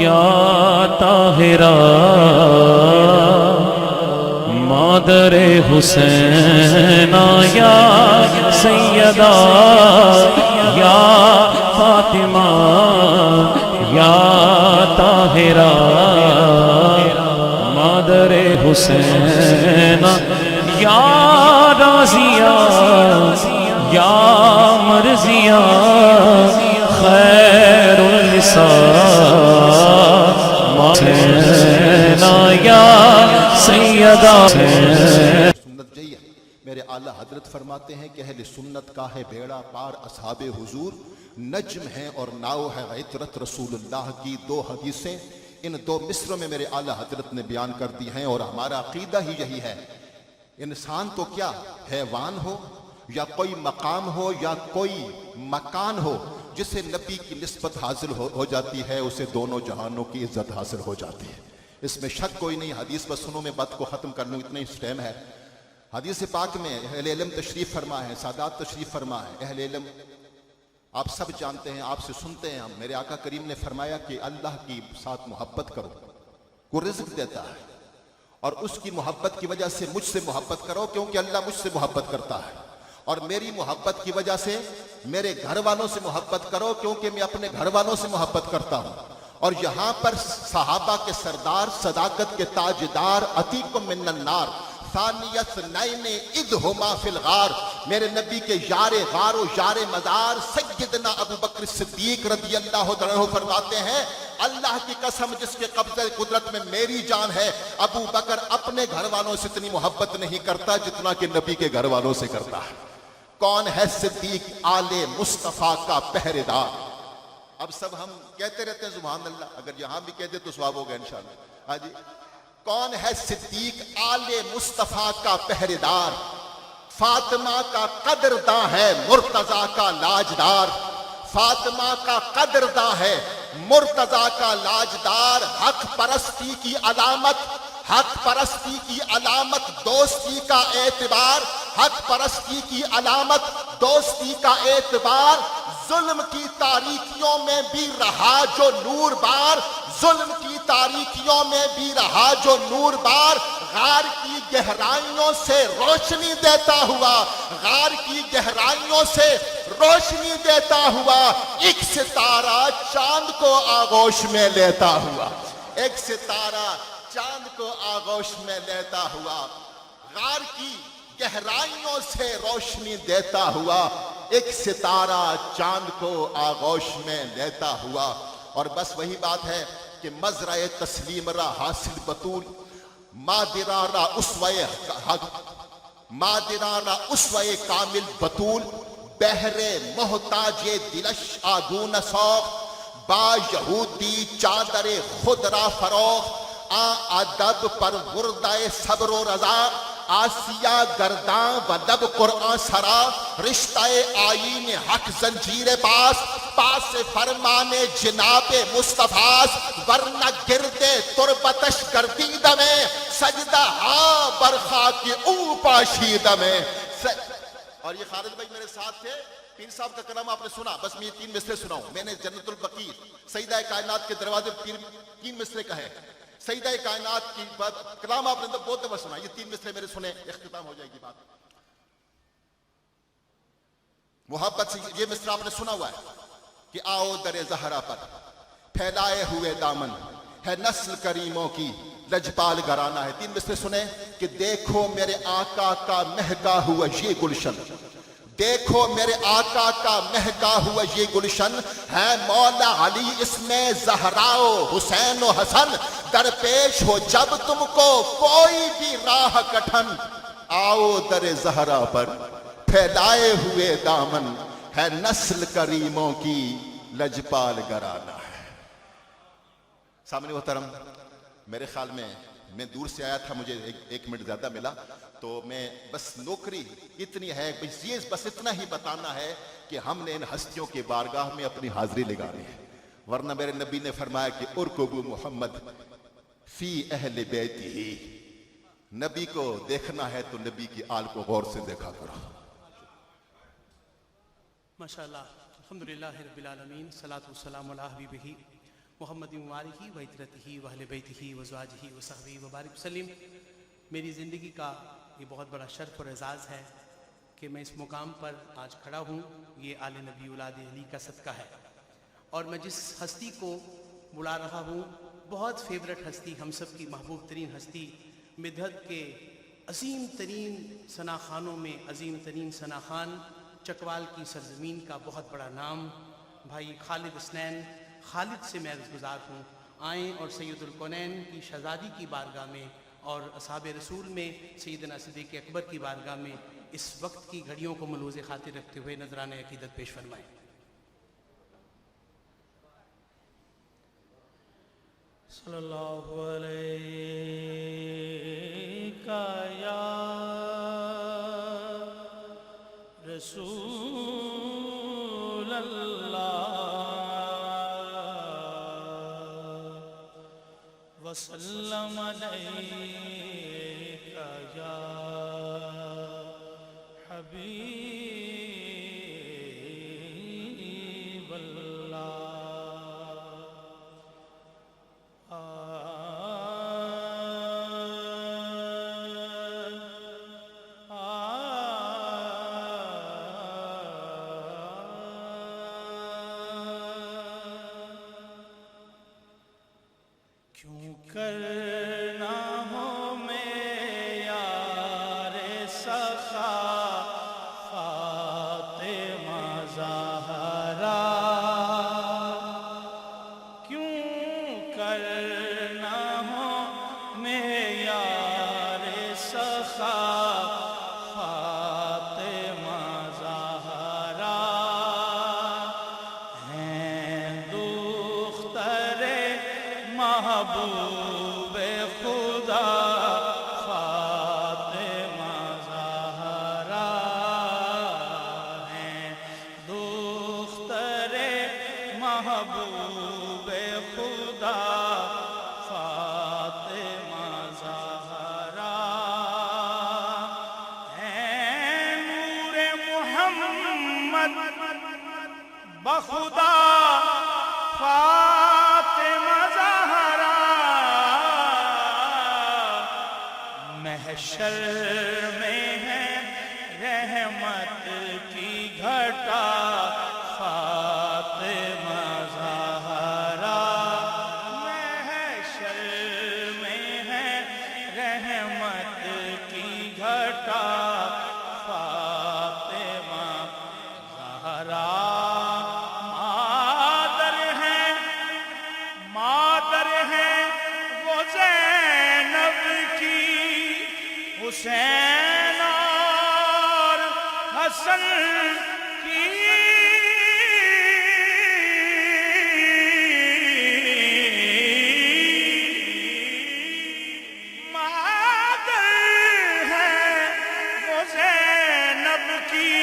یا طاہرہ مادر حسین یا سیدہ یا فاطمہ یا طاہرہ مادر حسین یا راضیہ یا مرضیہ خیر النساء حسینہ یا سیدہ سنت جائیے میرے اعلیٰ حضرت فرماتے ہیں کہ اہل سنت کا ہے بیڑا پار اصحاب حضور، نجم ہیں اور ناؤ ہے عطرت رسول اللہ کی دو حدیثیں ان دو مصروں میں میرے اعلیٰ حضرت نے بیان کر دی ہیں، اور ہمارا عقیدہ ہی یہی ہے۔ انسان تو کیا حیوان ہو یا کوئی مقام ہو یا کوئی مکان ہو، جسے نبی کی نسبت حاصل ہو جاتی ہے اسے دونوں جہانوں کی عزت حاصل ہو جاتی ہے، اس میں شک کوئی نہیں۔ حدیث بس سنو میں بات کو ختم کر لوں، اتنا ہی ٹائم ہے۔ حدیث پاک میں اہل علم تشریف فرما ہے، سادات تشریف فرما ہے۔ اہل علم آپ سب جانتے ہیں، آپ سے سنتے ہیں ہم، میرے آقا کریم نے فرمایا کہ اللہ کی ساتھ محبت کرو، وہ رزق دیتا ہے، اور اس کی محبت کی وجہ سے مجھ سے محبت کرو کیونکہ اللہ مجھ سے محبت کرتا ہے، اور میری محبت کی وجہ سے میرے گھر والوں سے محبت کرو کیونکہ میں اپنے گھر والوں سے محبت کرتا ہوں۔ اور یہاں پر صحابہ کے سردار، صداقت کے تاجدار، عتیق من النار ثانیت نین اذ ہما فی الغار، میرے نبی کے یار غار و یار مزار سیدنا ابو بکر صدیق رضی اللہ عنہ فرماتے ہیں اللہ کی قسم جس کے قبضہ قدرت میں میری جان ہے، ابو بکر اپنے گھر والوں سے اتنی محبت نہیں کرتا جتنا کہ نبی کے گھر والوں سے کرتا ہے۔ کون ہے صدیق آل مصطفیٰ کا پہرے دار؟ اب سب ہم کہتے رہتے ہیں سبحان اللہ، اگر یہاں بھی کہتے تو ثواب ہوگا انشاءاللہ۔ ہاں جی، کون ہے صدیق آل مصطفیٰ کا پہرے دار؟ فاطمہ کا قدرداں ہے مرتضیٰ کا لاجدار، فاطمہ کا قدرداں ہے مرتضیٰ کا لاجدار، حق پرستی کی علامت، حق پرستی کی علامت دوستی کا اعتبار، حق پرستی کی علامت دوستی کا اعتبار، ظلم کی تاریکیوں میں بھی رہا جو نور بار، ظلم کی تاریکیوں میں بھی رہا جو نور بار، غار کی گہرائیوں سے روشنی دیتا ہوا، غار کی گہرائیوں سے روشنی دیتا ہوا، ایک ستارہ چاند کو آغوش میں لیتا ہوا، ایک ستارہ چاند کو آغوش میں لیتا ہوا، غار کی گہرائیوں سے روشنی دیتا ہوا، ایک ستارہ چاند کو آغوش میں لیتا ہوا۔ اور بس وہی بات ہے کہ مزرعہ تسلیم را حاصل بطول، مادرہ را اسوہ کامل بطول، بحر محتاج دلش آگون سوخ، با یہودی چادر خود را فروخ، ادب پر وردہ صبر و رضا، آسیہ گرداں و لب قرآن سرا، رشتہ آئین حق زنجیر پاس، پاس فرمان جناب مصطفیٰ، ورنہ گردے تربتش گردید میں، سجدہ ہاں برخا کی او پاشید میں۔ اور یہ خالد بھائی میرے ساتھ تھے، پیر صاحب کا کلام آپ نے سنا، بس میں یہ تین مصرے سناؤں۔ میں نے جنت البقیع سیدہ کائنات کے دروازے تین مصرے کہے، سیدہ کائنات کی بات کلام آپ نے تو بہت دفعہ سنا، یہ تین مصرے میرے سنے، اختتام ہو جائے گی بات۔ محبت سے یہ مصرع آپ نے سنا ہوا ہے کہ آؤ در زہرا پر پھیلائے ہوئے دامن ہے نسل کریموں کی لجپال گھرانہ ہے۔ تین مصرے سنے کہ دیکھو میرے آقا کا مہکا ہوا یہ گلشن، دیکھو میرے آقا کا مہکا ہوا یہ گلشن، ہے مولا علی اس میں زہرا و حسین و حسن، درپیش ہو جب تم کو کوئی بھی راہ کٹھن، آؤ در زہرا پر پھیلائے ہوئے دامن ہے نسل کریموں کی لجپال گھرانہ ہے۔ سامنے محترم، میرے خیال میں دور سے آیا تھا، مجھے ایک منٹ زیادہ ملا، تو میں بس نوکری اتنی ہے، بس اتنا ہی بتانا ہے کہ ہم نے ان ہستیوں کے بارگاہ میں اپنی حاضری لگانی ہے، ورنہ میرے نبی نے فرمایا کہ ارکبو محمد فی اہل بیتی ہی، نبی کو دیکھنا ہے تو نبی کی آل کو غور سے دیکھا کرو۔ ماشاءاللہ، الحمدللہ رب العالمین، صلاۃ والسلام علی حبیبہ محمد وآلہ و عترتہ و اہل بیتہ و ازواجہ و صحبہ وبارک وسلم۔ میری زندگی کا یہ بہت بڑا شرف اور اعزاز ہے کہ میں اس مقام پر آج کھڑا ہوں۔ یہ آل نبی اولاد علی کا صدقہ ہے، اور میں جس ہستی کو بلا رہا ہوں بہت فیورٹ ہستی، ہم سب کی محبوب ترین ہستی، مدحت کے عظیم ترین ثناخانوں میں عظیم ترین ثناخان، چکوال کی سرزمین کا بہت بڑا نام، بھائی خالد حسنین خالد سے میں عرض گزار ہوں، آئیں اور سید الکونین کی شہزادی کی بارگاہ میں اور اصحاب رسول میں سیدنا صدیق اکبر کی بارگاہ میں اس وقت کی گھڑیوں کو ملحوظ خاطر رکھتے ہوئے نذرانہ عقیدت پیش فرمائیں۔ صلی اللہ علیہ یا رسول اللہ وسلم علیک یا حبیب اللہ۔ کیوں کرنا ہو میں یار سخا فاطمہ زہرا، کیوں کرنا ہو میں یار سخا فاطمہ زہرا، ہیں دختر محبوب خدا فاطمہ زہرا، ہیں دختر محبوب خدا فاطمہ زہرا، ہیں نور محمد بخدا فاطمہ زہرا، محشر میں ہے رحمت کی گھٹا فاطمہ زہرا، محشر میں ہے رحمت کی گھٹا فاطمہ زہرا، مادر ہے وہ زینب کی، حسین اور حسن کی، مادر ہے وہ زینب کی،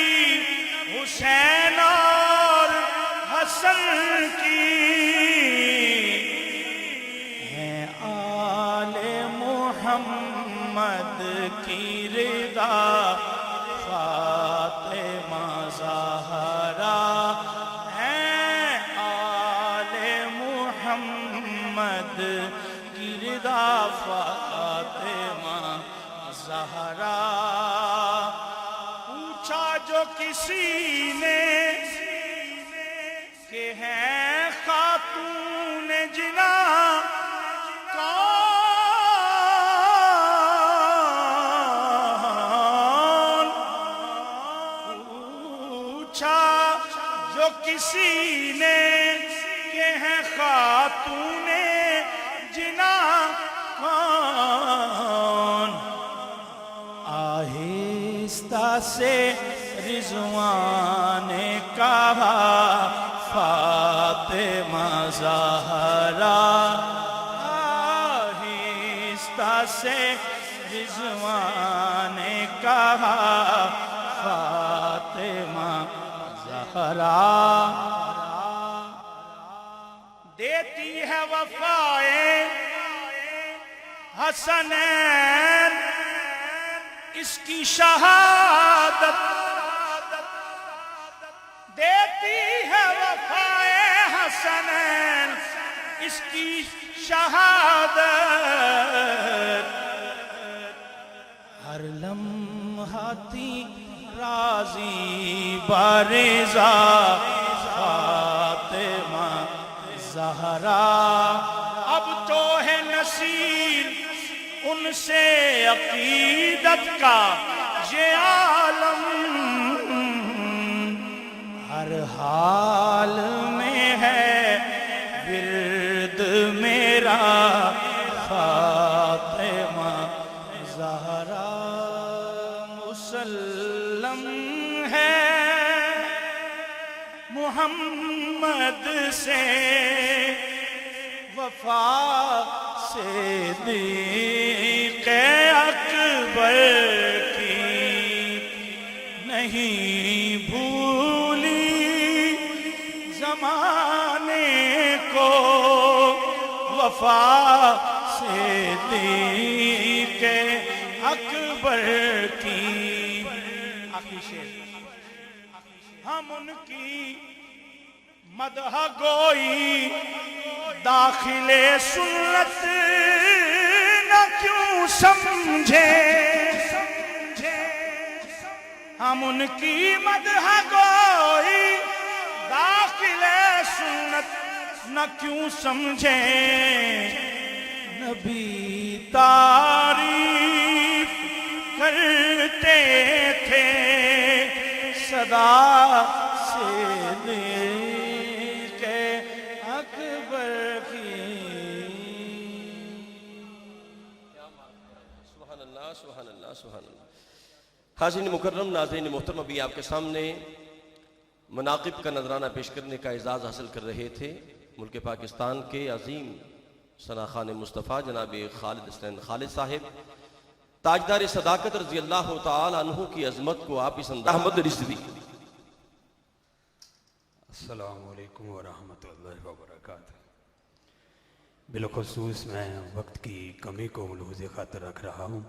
حسین اور حسن کی، محمد کی رضا فاطمہ زہرا، ہیں آل محمد کی رضا فاطمہ زہرا، پوچھا جو کسی نے کہ ہیں خاتون جنا جو کسی نے کہ ہے خاتون جنا کون، آہستہ سے رضوان نے کہا فاطمہ زہرا، آہستہ سے رضوان نے کہا فاطمہ زہرا، دیتی ہے وفائیں حسنین اس کی شہادت، دیتی ہے وفائیں حسنین اس کی شہادت ہر لمحاتی راضی بارزا فاطمہ زہرا اب تو ہے نصیر ان سے عقیدت کا یہ عالم ہر حال میں ہے ورد میرا فاطمہ زہرا مسلم ہے محمد سے وفا صدیق اکبر کی نہیں بھولی زمانے کو وفا صدیق اکبر کی آخری شعر ہم ان کی مدح گوئی داخل سنت نہ کیوں سمجھے ہم ان کی مدح گوئی داخل سنت نہ کیوں سمجھے نبی تعریف کرتے تھے صدا صدیق اکبر کی سبحان اللہ سبحان اللہ سبحان اللہ۔ حاضرین مکرم، ناظرین محترم، ابھی آپ کے سامنے مناقب کا نذرانہ پیش کرنے کا اعزاز حاصل کر رہے تھے ملک پاکستان کے عظیم ثناخوان مصطفیٰ جناب خالد حسین خالد صاحب، تاجدار صداقت رضی اللہ تعالی عنہ کی عظمت کو آپ اس انداز احمد رضوی۔ السلام علیکم ورحمۃ اللہ وبرکاتہ۔ بالخصوص میں وقت کی کمی کو ملحوظ خاطر رکھ رہا ہوں۔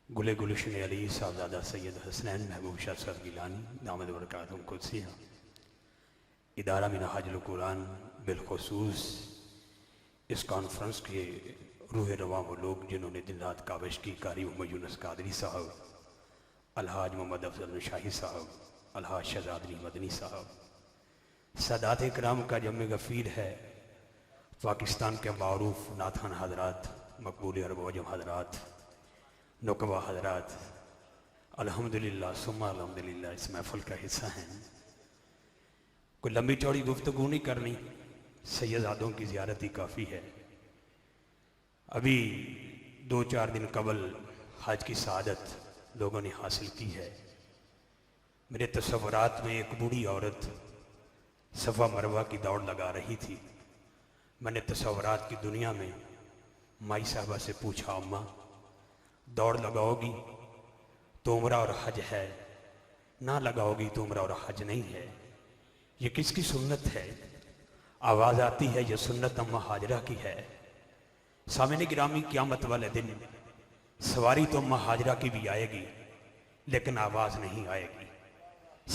گلے گلشن علی صاحبزادہ سید حسنین محبوب شاہ صاحب گیلانی دامت برکاتہم قدسیہ، ادارہ منہاج القرآن، بالخصوص اس کانفرنس کے روح رواں وہ لوگ جنہوں نے دن رات کاوش کی، قاری محمد یونس قادری صاحب، الحاج محمد افضل شاہی صاحب، الحاج شہزاد علی مدنی صاحب، سادات کرام کا جمع غفیر ہے، پاکستان کے معروف نعتخوان حضرات، مقبول عرب و عجم حضرات، نقبہ حضرات، الحمدللہ ثم الحمدللہ اس محفل کا حصہ ہیں۔ کوئی لمبی چوڑی گفتگو نہیں کرنی، سیدزادوں کی زیارت ہی کافی ہے۔ ابھی 2-4 دن قبل حج کی سعادت لوگوں نے حاصل کی ہے۔ میرے تصورات میں ایک بوڑھی عورت صفا مروہ کی دوڑ لگا رہی تھی۔ میں نے تصورات کی دنیا میں مائی صاحبہ سے پوچھا، اماں دوڑ لگاؤ گی تو عمرہ اور حج ہے، نہ لگاؤ گی تو عمرہ اور حج نہیں ہے، یہ کس کی سنت ہے؟ آواز آتی ہے یہ سنت اماں ہاجرہ کی ہے۔ سامعین گرامی، قیامت والے دن سواری تو اماں ہاجرہ کی بھی آئے گی لیکن آواز نہیں آئے گی۔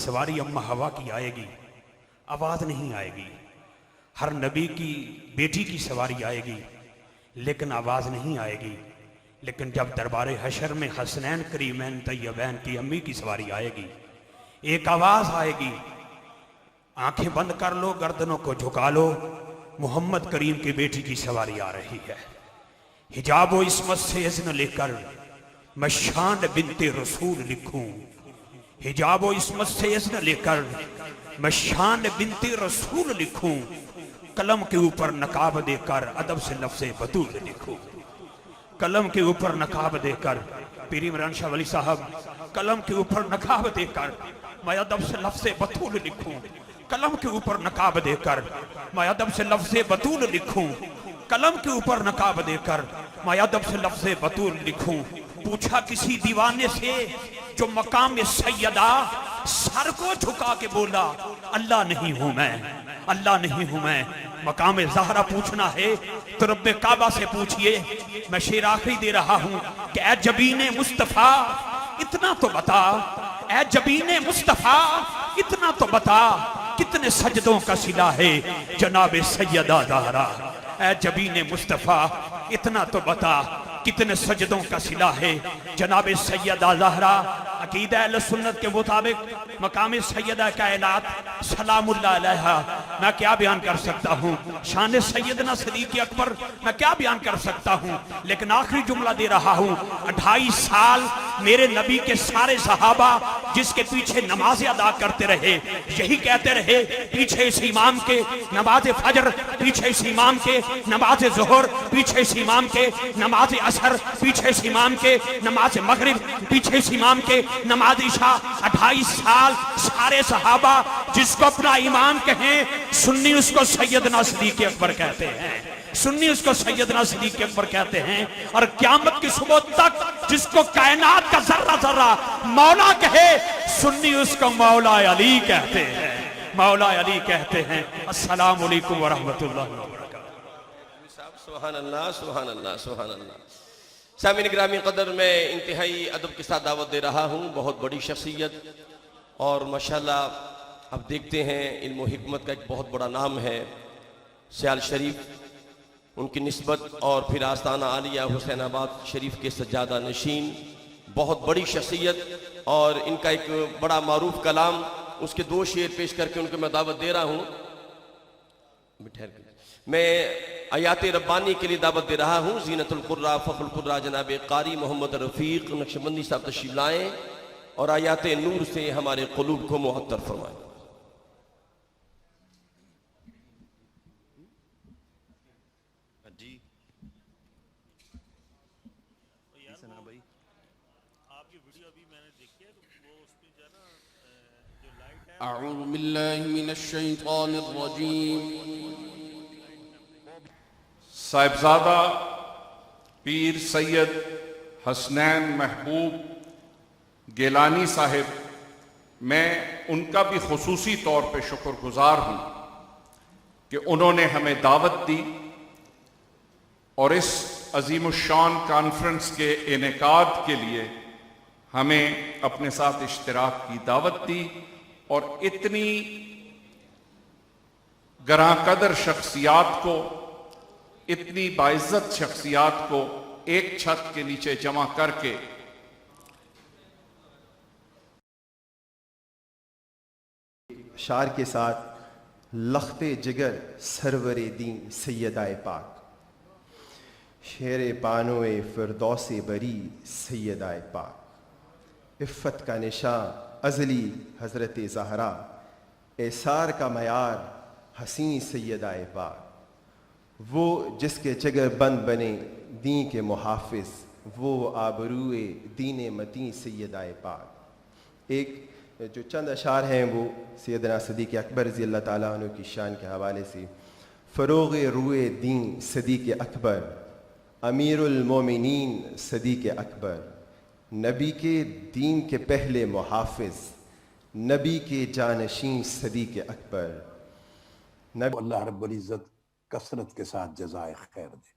سواری اماں ہوا کی آئے گی، آواز نہیں آئے گی۔ ہر نبی کی بیٹی کی سواری آئے گی لیکن آواز نہیں آئے گی۔ لیکن جب دربار حشر میں حسنین کریمین طیبین کی امی کی سواری آئے گی، ایک آواز آئے گی، آنکھیں بند کر لو، گردنوں کو جھکا لو، محمد کریم کی بیٹی کی سواری آ رہی ہے۔ حجاب و عصمت سے اذن لے کر میں شان بنت رسول لکھوں، حجاب و عصمت سے اذن لے کر میں شان بنت رسول لکھوں، قلم کے اوپر نقاب دے کر ادب سے لفظ بطول لکھوں، قلم کے اوپر نقاب دے کر پیری عمران شاہ ولی صاحب، قلم کے اوپر نقاب دے کر میں ادب سے لفظ بطول لکھوں، قلم کے اوپر نقاب دے کر میں ادب سے لفظ بطول لکھوں، قلم کے اوپر نقاب دے کر میں ادب سے لفظ بطول لکھوں۔ پوچھا کسی دیوانے سے جو مقام سیدہ، سر کو جھکا کے بولا اللہ نہیں ہوں میں، اللہ نہیں ہوں میں۔ مقام زہرہ پوچھنا ہے تو رب کعبہ سے پوچھئے۔ میں شعر آخری دے رہا ہوں کہ اے جبین مصطفیٰ اتنا تو بتا، اے جبین مصطفیٰ اتنا تو بتا، کتنے سجدوں کا صلہ ہے جناب سیدہ زہرا، اے جبین مصطفیٰ اتنا تو بتا کتنے سجدوں کا صلہ ہے جناب سیدہ زہرا۔ عقیدہ اہل سنت کے مطابق مقام سیدہ کائنات سلام اللہ علیہا میں کیا بیان کر سکتا ہوں، شان سیدنا صدیق اکبر میں کیا بیان کر سکتا ہوں، لیکن آخری جملہ دے رہا ہوں، 2.5 سال میرے نبی کے سارے صحابہ جس کے پیچھے نمازیں ادا کرتے رہے یہی کہتے رہے، پیچھے اس امام کے نماز فجر، پیچھے اس امام کے نماز ظہر، پیچھے اس امام کے نماز عصر، پیچھے اس امام کے نماز مغرب، پیچھے اس امام کے نماز عشاء۔ 2.5 سال سارے صحابہ جس کو اپنا امام کہیں، سنی اس کو سیدنا صدیق اکبر کہتے ہیں، سنی اس کو سیدنا صدیق اکبر کہتے ہیں، اور قیامت کی صبح تک جس کو کائنات کا ذرہ ذرہ مولا کہے، سنی اس کو مولا علی کہتے ہیں، مولا علی کہتے ہیں۔ السلام علیکم ورحمۃ اللہ وبرکاتہ۔ سبحان اللہ سبحان اللہ سبحان اللہ۔ سامعین گرامی قدر، میں انتہائی ادب کے ساتھ دعوت دے رہا ہوں، بہت بڑی شخصیت اور ماشاءاللہ اب دیکھتے ہیں علم و حکمت کا ایک بہت بڑا نام ہے سیال شریف، ان کی نسبت، اور پھر آستانہ عالیہ حسین آباد شریف کے سجادہ نشین، بہت بڑی شخصیت، اور ان کا ایک بڑا معروف کلام، اس کے 2 شعر پیش کر کے ان کو میں دعوت دے رہا ہوں۔ میں آیات ربانی کے لیے دعوت دے رہا ہوں۔ زینت القرآ فخر القرآ جناب قاری محمد رفیق نقشبندی صاحب تشریف لائیں اور آیات نور سے ہمارے قلوب کو معطر فرمائیں۔ اعوذ باللہ من الشیطان الرجیم۔ صاحبزادہ پیر سید حسنین محبوب گیلانی صاحب، میں ان کا بھی خصوصی طور پہ شکر گزار ہوں کہ انہوں نے ہمیں دعوت دی اور اس عظیم الشان کانفرنس کے انعقاد کے لیے ہمیں اپنے ساتھ اشتراک کی دعوت دی، اور اتنی گراں قدر شخصیات کو، اتنی باعزت شخصیات کو ایک چھت کے نیچے جمع کر کے اشعار کے ساتھ لخت جگر سرور دین سیدہ پاک، شیر بانوے فردوس بری سیدہ پاک، عفت کا نشاں ازلی حضرت زہرا، ایثار کا معیار حسین سیدہ پاک، وہ جس کے جگر بند بنے دین کے محافظ، وہ آبروئے دین متین سیدہ پاک۔ ایک جو چند اشعار ہیں وہ سیدنا صدیق اکبر رضی اللہ تعالیٰ عنہ کی شان کے حوالے سے۔ فروغ روئے دین صدیق اکبر، امیر المومنین صدیق اکبر، نبی کے دین کے پہلے محافظ، نبی کے جانشین صدیق اکبر۔ اللہ رب العزت کثرت کے ساتھ جزائے خیر دے۔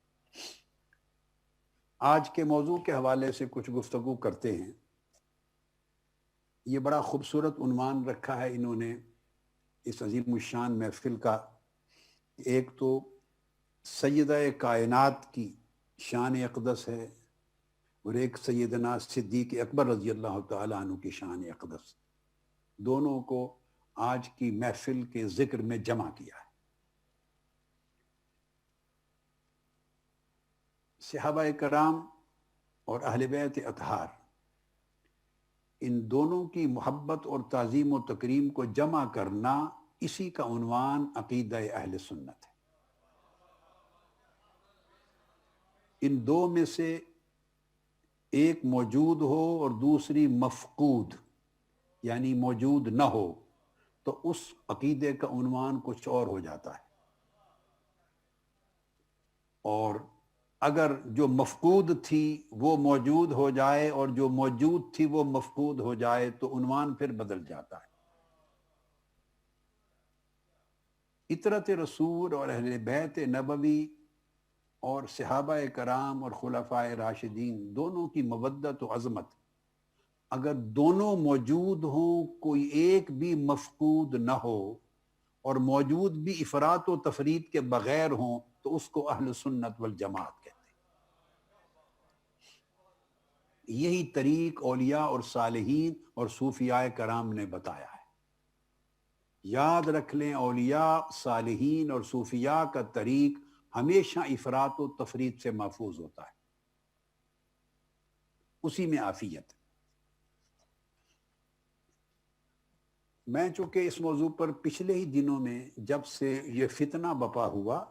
آج کے موضوع کے حوالے سے کچھ گفتگو کرتے ہیں۔ یہ بڑا خوبصورت عنوان رکھا ہے انہوں نے اس عظیم الشان محفل کا، ایک تو سیدہ کائنات کی شان اقدس ہے اور ایک سیدنا صدیق اکبر رضی اللہ تعالیٰ عنہ کی شان اقدس، دونوں کو آج کی محفل کے ذکر میں جمع کیا ہے۔ صحابہ کرام اور اہل بیت اطہار، ان دونوں کی محبت اور تعظیم و تکریم کو جمع کرنا، اسی کا عنوان عقیدہ اہل سنت ہے۔ ان دو میں سے ایک موجود ہو اور دوسری مفقود، یعنی موجود نہ ہو، تو اس عقیدے کا عنوان کچھ اور ہو جاتا ہے، اور اگر جو مفقود تھی وہ موجود ہو جائے اور جو موجود تھی وہ مفقود ہو جائے تو عنوان پھر بدل جاتا ہے۔ اطرت رسول اور اہل بیت نبوی اور صحابہ کرام اور خلفائے راشدین دونوں کی مودت و عظمت، اگر دونوں موجود ہوں، کوئی ایک بھی مفقود نہ ہو، اور موجود بھی افراط و تفریط کے بغیر ہوں تو اس کو اہل سنت والجماعت کہتے ہیں۔ یہی طریق اولیاء اور صالحین اور صوفیاء کرام نے بتایا ہے۔ یاد رکھ لیں، اولیاء، صالحین اور صوفیاء کا طریق ہمیشہ افراط و تفریط سے محفوظ ہوتا ہے، اسی میں عافیت۔ میں چونکہ اس موضوع پر پچھلے ہی دنوں میں جب سے یہ فتنہ بپا ہوا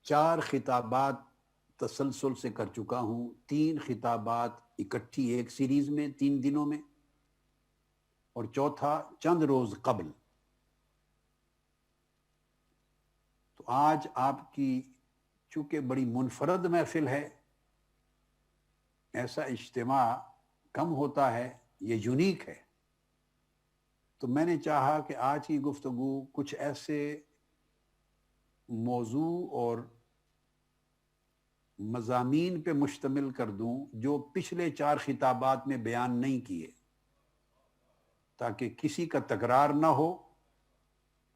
4 خطابات تسلسل سے کر چکا ہوں، 3 خطابات اکٹھی ایک سیریز میں 3 دنوں میں، اور چوتھا چند روز قبل۔ تو آج آپ کی چونکہ بڑی منفرد محفل ہے، ایسا اجتماع کم ہوتا ہے، یہ یونیک ہے، تو میں نے چاہا کہ آج کی گفتگو کچھ ایسے موضوع اور مضامین پہ مشتمل کر دوں جو پچھلے 4 خطابات میں بیان نہیں کیے، تاکہ کسی کا تکرار نہ ہو،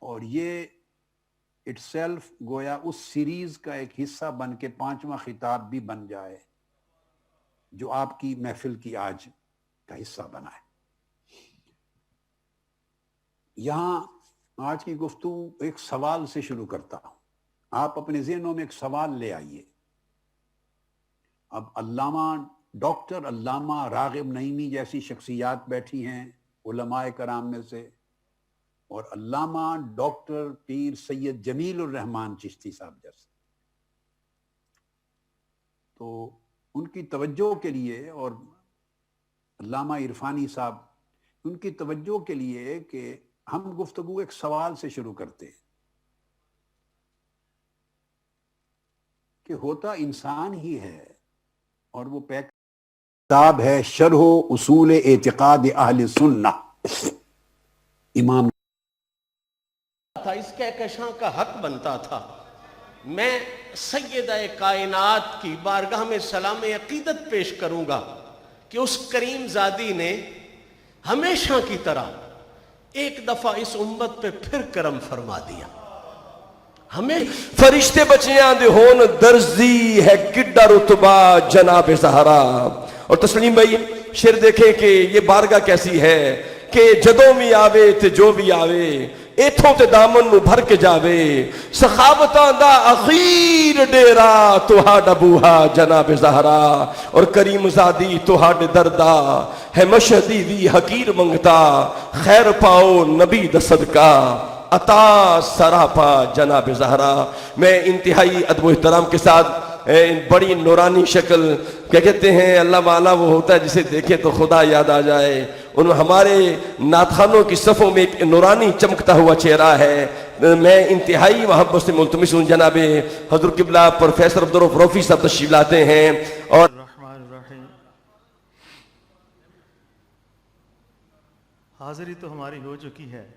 اور یہ اٹ سیلف گویا اس سیریز کا ایک حصہ بن کے 5واں خطاب بھی بن جائے جو آپ کی محفل کی آج کا حصہ بنا ہے۔ یہاں آج کی گفتگو ایک سوال سے شروع کرتا ہوں۔ آپ اپنے ذہنوں میں ایک سوال لے آئیے۔ اب ڈاکٹر علامہ راغب نعیمی جیسی شخصیات بیٹھی ہیں علماء کرام میں سے، اور علامہ ڈاکٹر پیر سید جمیل الرحمن چشتی صاحب جیسے، تو ان کی توجہ کے لیے، اور علامہ عرفانی صاحب، ان کی توجہ کے لیے کہ ہم گفتگو ایک سوال سے شروع کرتے ہیں کہ ہوتا انسان ہی ہے، اور وہ کتاب ہے شرح اصول اعتقاد اہل سنہ، امام تھا، اس کہکشاں کا حق بنتا تھا میں سیدہ کائنات کی بارگاہ میں سلام عقیدت پیش کروں گا کہ اس کریم زادی نے ہمیشہ کی طرح ایک دفعہ اس امت پہ پھر کرم فرما دیا۔ ہمیں فرشتے بچیاں دے ہون درزی ہے کڈا رتبہ جناب زہرا۔ اور تسلیم بھائی شعر دیکھیں کہ یہ بارگاہ کیسی ہے کہ جدوں بھی آوے تے جو بھی آوے ایتھوں تے دامن نو بھر کے جاوے، سخاوتاں دا اخیر ڈیرا تہاڈا بوہا جناب زہرا، اور کریم زادی تہاڈے دردا ہے مشہدی دی حقیر منگتا، خیر پاؤ نبی دا صدقہ عطا سراپا جناب زہرا۔ میں انتہائی ادب و احترام کے ساتھ بڑی نورانی شکل، کیا کہتے ہیں، اللہ والا وہ ہوتا ہے جسے دیکھے تو خدا یاد آ جائے، ان ہمارے نعتخوانوں کی صفوں میں ایک نورانی چمکتا ہوا چہرہ ہے۔ میں انتہائی محبت سے ملتمس ہوں جناب حضرت قبلہ پروفیسر عبدالرؤف روفی صاحب تشریف لاتے ہیں، اور الرحمن الرحیم۔ حاضری تو ہماری ہو چکی ہے،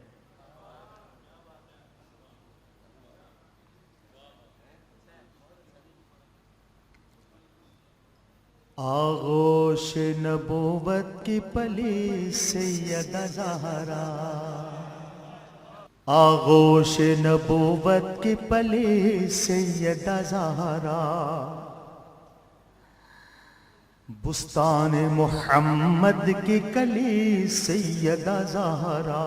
آغوش نبوت کی پلی سیدہ زہرا، آغوش نبوت کی پلی سیدہ زہرا، بستان محمد کی کلی سیدہ زہرا،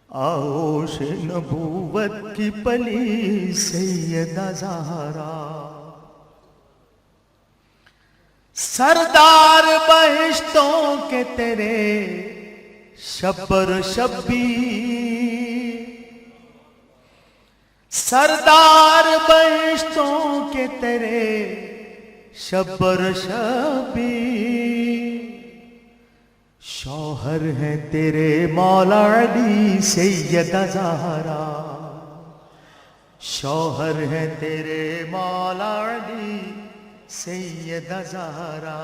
آغوش نبوت کی پلی سیدہ زہرا، سردار بہشتوں کے تیرے شبر شبی، سردار بہشتوں کے تیرے شبر شبی، شوہر ہے تیرے مولا علی سیدہ زہرا، شوہر ہے تیرے مولا علی سیدہ زہرا،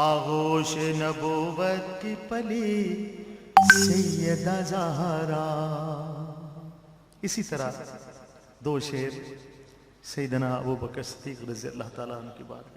آغوش نبوت کی پلی سیدہ زہرا۔ اسی طرح 2 شعر سیدنا ابو بکر صدیق رضی اللہ تعالیٰ عنہ کی بات کرنا۔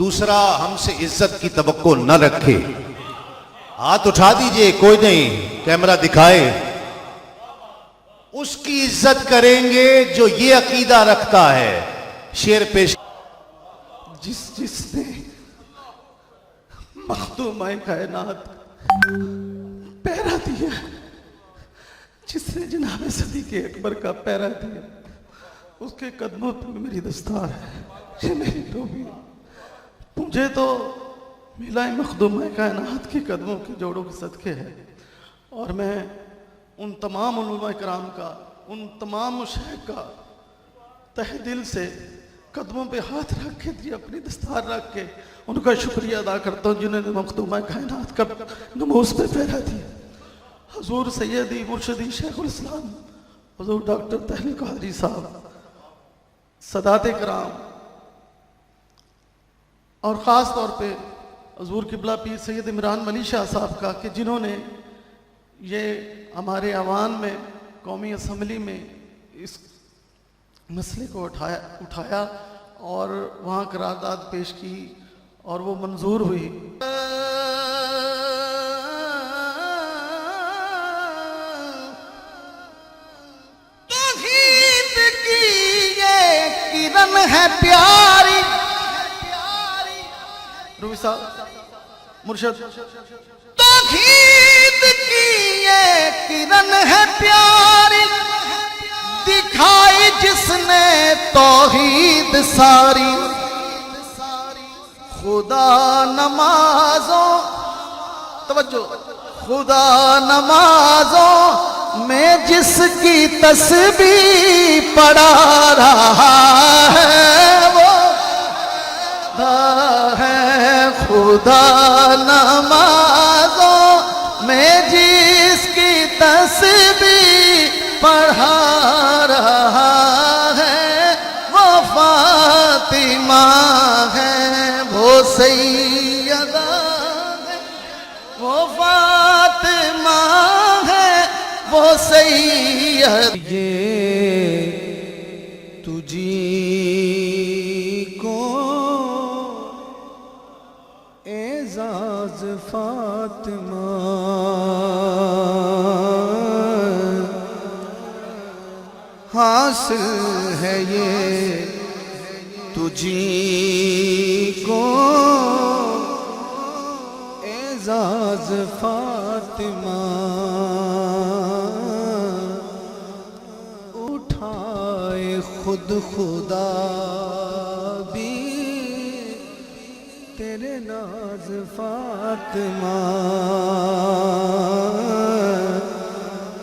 دوسرا ہم سے عزت کی توقع نہ رکھے. ہاتھ اٹھا دیجئے، کوئی نہیں، کیمرہ دکھائے. اس کی عزت کریں گے جو یہ عقیدہ رکھتا ہے. شعر پیش. جس نے مخدومہ کائنات پہرا دیا، جس نے جناب صدیق اکبر کا پہرا دیا، اس کے قدموں پہ میری دستار ہے، یہ میری ٹوپی ہے. مجھے تو ملا مخدومہ کائنات کے قدموں کے جوڑوں کے صدقے ہے. اور میں ان تمام علماء کرام کا، ان تمام مشائخ کا تہ دل سے قدموں پہ ہاتھ رکھ کے دیا، اپنی دستار رکھ کے ان کا شکریہ ادا کرتا ہوں جنہوں نے مخدومہ کائنات کا نموز پہ پہرا دیا. حضور سیدی مرشدی شیخ الاسلام حضور ڈاکٹر تحلیل قادری صاحب، سادات کرام، اور خاص طور پہ حضور قبلہ پیر سید عمران ملی شاہ صاحب کا، کہ جنہوں نے یہ ہمارے ایوان میں، قومی اسمبلی میں اس مسئلے کو اٹھایا اور وہاں قرارداد پیش کی اور وہ منظور ہوئی. توحید کی یہ کرن ہے پیاری. روی صاحب مرشد. توحید کی یہ کرن ہے پیاری، دکھائی جس نے توحید ساری. خدا نمازوں، توجہ، خدا نمازوں میں جس کی تسبیح پڑھا رہا ہے وہ خدا ہے. خدا نمازوں میں جس کی تسبیح پڑھا رہا ہے وہ فاطمہ ہے، وہ سیدہ ہے، وہ فاطمہ ہے، وہ سید. یہ تجھی کو اعزاز فاطمہ حاصل ہے، یہ تجھی کو اعزاز فاطمہ. اٹھائے خود خدا بھی تیرے ناز فاطمہ،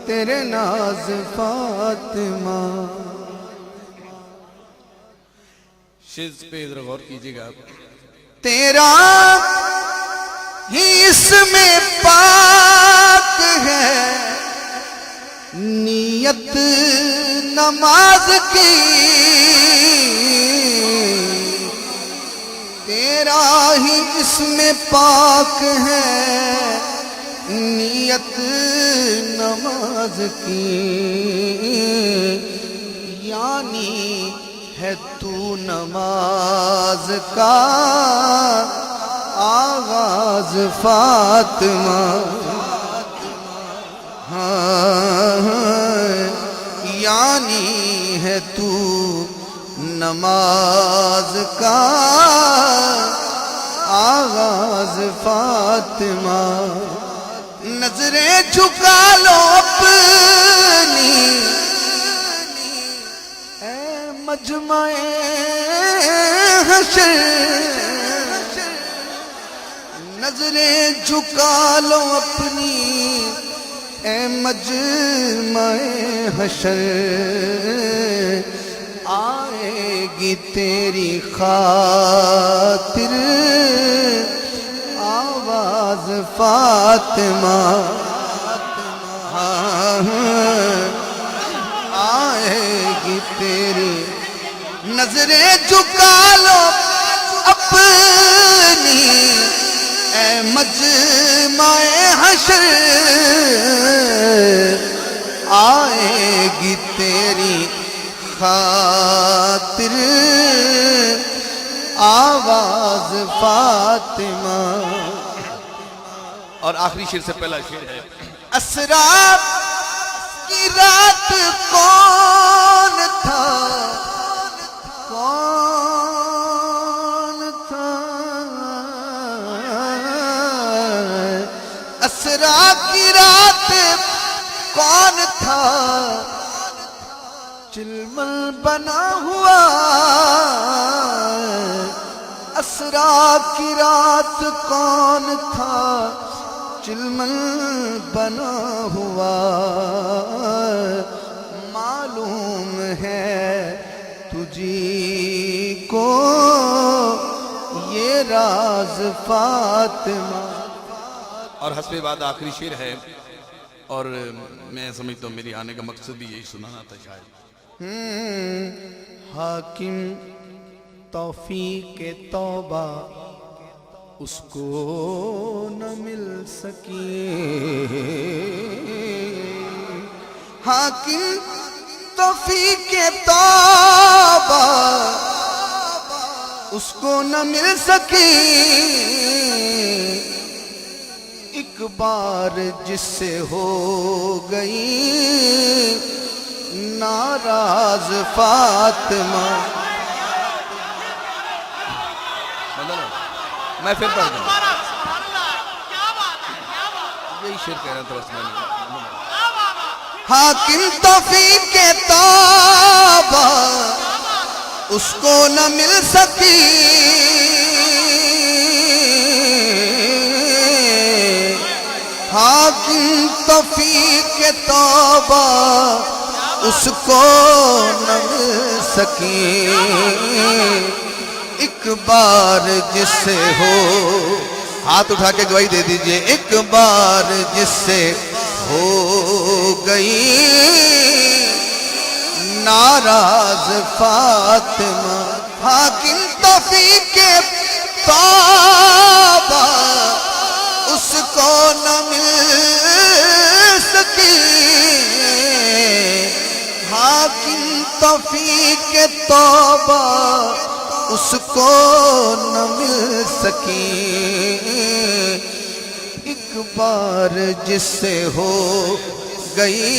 تیرے ناز فاطمہ. شز پہ ادھر غور کیجئے گا. تیرا ہی اس میں پاک ہے نیت نماز کی، تیرا ہی اس میں پاک ہے نیت نماز کی. یعنی ہے تو نماز کا آغاز فاطمہ. یعنی ہے تو نماز کا آغاز فاطمہ. نظریں جھکا لو اپنی اے مجمع حشر، نظریں جھکا لو اپنی اے مجمع حشر. آئے گی تیری خاطر آواز فاطمہ، آئے گی تیری. نظریں جھکا لو اپنی اے مجمع حشر، آئے گی تیری خاطر آواز اور آخری شعر سے پہلا شعر ہے. اسرار کی رات کون تھا، کون تھا، اسرار کی رات کون تھا، چلمل بنا ہوا، اسرار کی رات کون تھا، چلمل بنا ہوا، معلوم ہے تجھی کو یہ راز فاطمہ. اور حسب بعد آخری شعر ہے، اور میں سمجھتا ہوں میری آنے کا مقصد بھی یہی سنانا تھا شاید. حاکم توفیق توبہ اس کو نہ مل سکی، حاکم توفیق توبہ اس کو نہ مل سکی، ایک بار جس سے ہو گئی ناراض فاطمہ. میں پھر پڑھ دوں، یہی شعر کہہ رہا تھا بس میں نے. حاکم توفیق توبہ اس کو نہ مل سکی، حاکم توفیق توبہ اس کو نہ مل سکی، ایک بار جس سے ہو، ہاتھ اٹھا کے گواہی دے دیجئے، ایک بار جس سے ہو گئی ناراض فاطمہ، حاکم توفیق توبہ اس کو نہ مل سکی، حاکم توفیق توبہ اس کو نہ مل سکی، ایک بار جس سے ہو گئی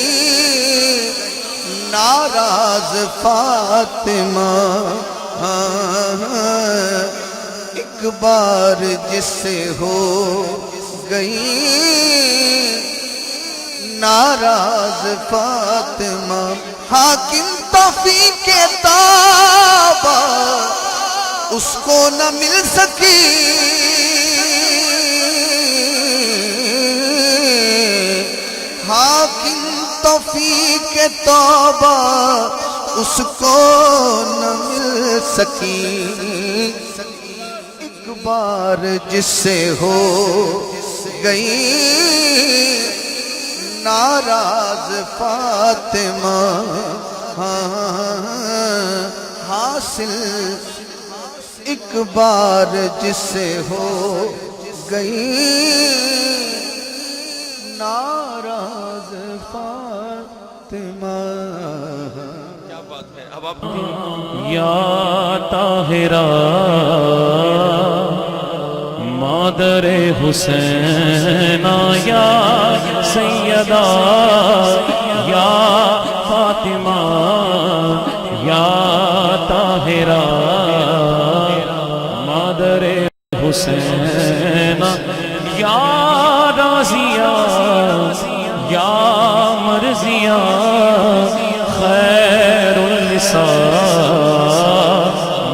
ناراض فاطمہ، ایک بار جس سے ہو گئی ناراض فاطمہ، حاکم توفیق توبہ اس کو نہ مل سکی، حاکم توفیق توبہ اس کو نہ مل سکی، ایک بار جس سے ہو گئی ناراض فاطمہ، حاصل ایک بار جس سے ہو گئی ناراض فاطمہ. کیا بات ہے. اب آپ یا طاہرہ مادر حسین یا سیدہ یا فاطمہ یا طاہرہ مادر حسین یا راضیہ یا مرضیہ خیر النساء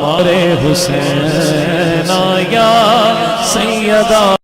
مادر حسین یا سیدہ